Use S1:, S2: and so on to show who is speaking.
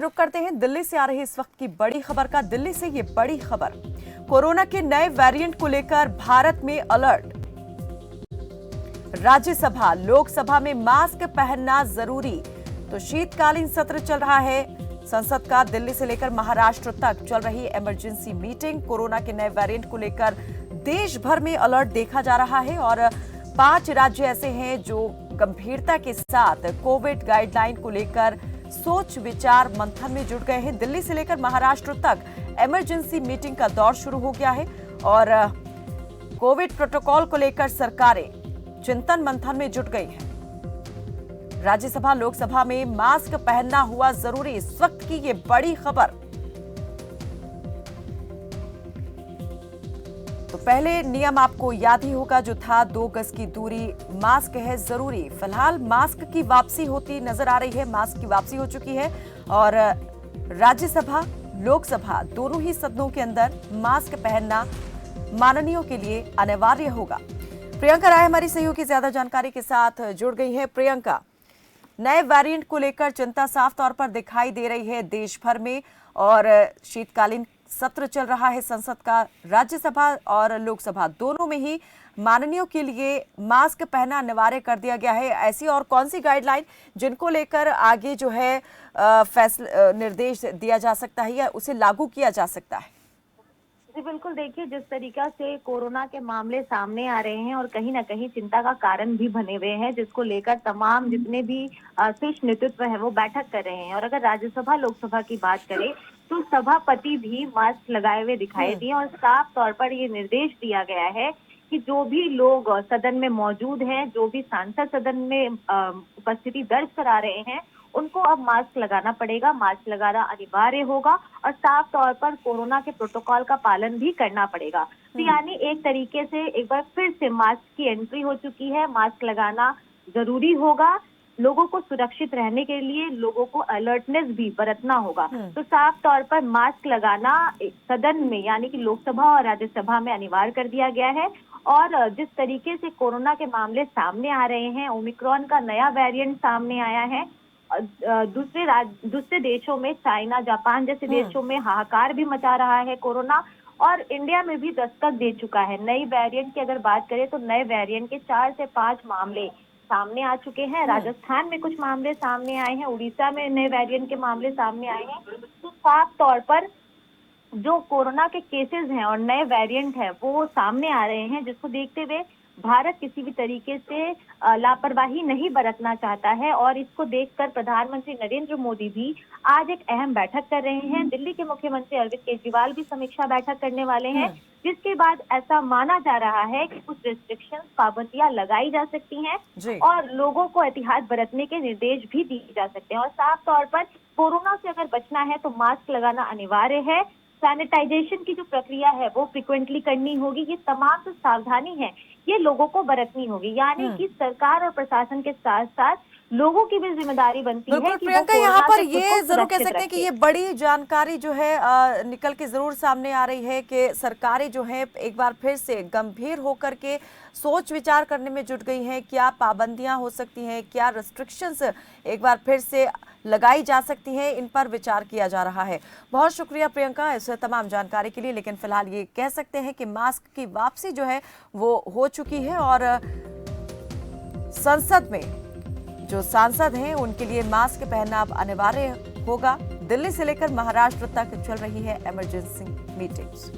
S1: रुक करते हैं दिल्ली से आ रही इस वक्त की बड़ी खबर का। दिल्ली से ये बड़ी खबर, कोरोना के नए वेरिएंट को लेकर भारत में अलर्ट। राज्यसभा लोकसभा में मास्क पहनना जरूरी। तो शीतकालीन सत्र चल रहा है संसद का। दिल्ली से लेकर महाराष्ट्र तक चल रही इमरजेंसी मीटिंग। कोरोना के नए वेरिएंट को लेकर देश भर में अलर्ट देखा जा रहा है और 5 राज्य ऐसे हैं जो गंभीरता के साथ कोविड गाइडलाइन को लेकर सोच विचार मंथन में जुट गए हैं। दिल्ली से लेकर महाराष्ट्र तक इमरजेंसी मीटिंग का दौर शुरू हो गया है और कोविड प्रोटोकॉल को लेकर सरकारें चिंतन मंथन में जुट गई हैं। राज्यसभा लोकसभा में मास्क पहनना हुआ जरूरी, इस वक्त की ये बड़ी खबर। तो पहले नियम आपको याद ही होगा जो था, 2 गज की दूरी, मास्क है जरूरी। फिलहाल मास्क की वापसी होती नजर आ रही है, मास्क की वापसी हो चुकी है और राज्यसभा लोकसभा दोनों ही सदनों के अंदर मास्क पहनना माननीयों के लिए अनिवार्य होगा। प्रियंका राय हमारी सहयोगी ज्यादा जानकारी के साथ जुड़ गई है। प्रियंका, नए वेरिएंट को लेकर चिंता साफ तौर पर दिखाई दे रही है देश भर में और शीतकालीन सत्र चल रहा है संसद का। राज्यसभा और लोकसभा दोनों में ही माननीयों के लिए मास्क पहनना अनिवार्य कर दिया गया है। ऐसी और कौन सी गाइडलाइन जिनको लेकर आगे जो है निर्देश दिया जा सकता है या उसे लागू किया जा सकता है?
S2: जी बिल्कुल, देखिए जिस तरीका से कोरोना के मामले सामने आ रहे हैं और कहीं ना कहीं चिंता का कारण भी बने हुए हैं, जिसको लेकर तमाम जितने भी शीर्ष नेतृत्व है वो बैठक कर रहे हैं। और अगर राज्यसभा लोकसभा की बात करें तो सभापति भी मास्क लगाए हुए दिखाई दिए और साफ तौर पर ये निर्देश दिया गया है कि जो भी लोग सदन में मौजूद हैं, जो भी सांसद सदन में उपस्थिति दर्ज करा रहे हैं, उनको अब मास्क लगाना पड़ेगा, मास्क लगाना अनिवार्य होगा और साफ तौर पर कोरोना के प्रोटोकॉल का पालन भी करना पड़ेगा। तो यानी एक तरीके से एक बार फिर से मास्क की एंट्री हो चुकी है। मास्क लगाना जरूरी होगा, लोगों को सुरक्षित रहने के लिए लोगों को अलर्टनेस भी बरतना होगा। तो साफ तौर पर मास्क लगाना सदन में यानी कि लोकसभा और राज्यसभा में अनिवार्य कर दिया गया है। और जिस तरीके से कोरोना के मामले सामने आ रहे हैं, ओमिक्रॉन का नया वेरिएंट सामने आया है, दूसरे देशों में चाइना, जापान जैसे देशों में हाहाकार भी मचा रहा है कोरोना और इंडिया में भी दस्तक दे चुका है। नई वेरिएंट की अगर बात करें तो नए वेरिएंट के 4 से 5 मामले सामने आ चुके हैं। राजस्थान में कुछ मामले सामने आए हैं, उड़ीसा में नए वेरिएंट के मामले सामने आए हैं। तो साफ तौर पर जो कोरोना के केसेस हैं और नए वेरिएंट है वो सामने आ रहे हैं, जिसको देखते हुए भारत किसी भी तरीके से लापरवाही नहीं बरतना चाहता है। और इसको देखकर प्रधानमंत्री नरेंद्र मोदी भी आज एक अहम बैठक कर रहे हैं। दिल्ली के मुख्यमंत्री अरविंद केजरीवाल भी समीक्षा बैठक करने वाले हैं, जिसके बाद ऐसा माना जा रहा है कि कुछ रिस्ट्रिक्शंस, पाबंदियां लगाई जा सकती हैं और लोगों को एहतियात बरतने के निर्देश भी दिए जा सकते हैं। और साफ तौर पर कोरोना से अगर बचना है तो मास्क लगाना अनिवार्य है। सैनिटाइजेशन की जो प्रक्रिया है वो फ्रिक्वेंटली करनी होगी। ये तमाम जो सावधानी है ये लोगों को बरतनी होगी, यानी कि सरकार और प्रशासन के साथ साथ लोगों की भी जिम्मेदारी बनती है कि
S1: प्रियंका, यहाँ पर ये जरूर कह सकते हैं कि ये बड़ी जानकारी जो है निकल के जरूर सामने आ रही है कि सरकारें जो है एक बार फिर से गंभीर होकर के सोच विचार करने में जुट गई हैं। क्या पाबंदियां हो सकती हैं, क्या रिस्ट्रिक्शंस एक बार फिर से लगाई जा सकती हैं, इन पर विचार किया जा रहा है। बहुत शुक्रिया प्रियंका इस तमाम जानकारी के लिए। लेकिन फिलहाल ये कह सकते हैं कि मास्क की वापसी जो है वो हो चुकी है और संसद में जो सांसद हैं उनके लिए मास्क पहनना अब अनिवार्य होगा। दिल्ली से लेकर महाराष्ट्र तक चल रही है इमरजेंसी मीटिंग्स।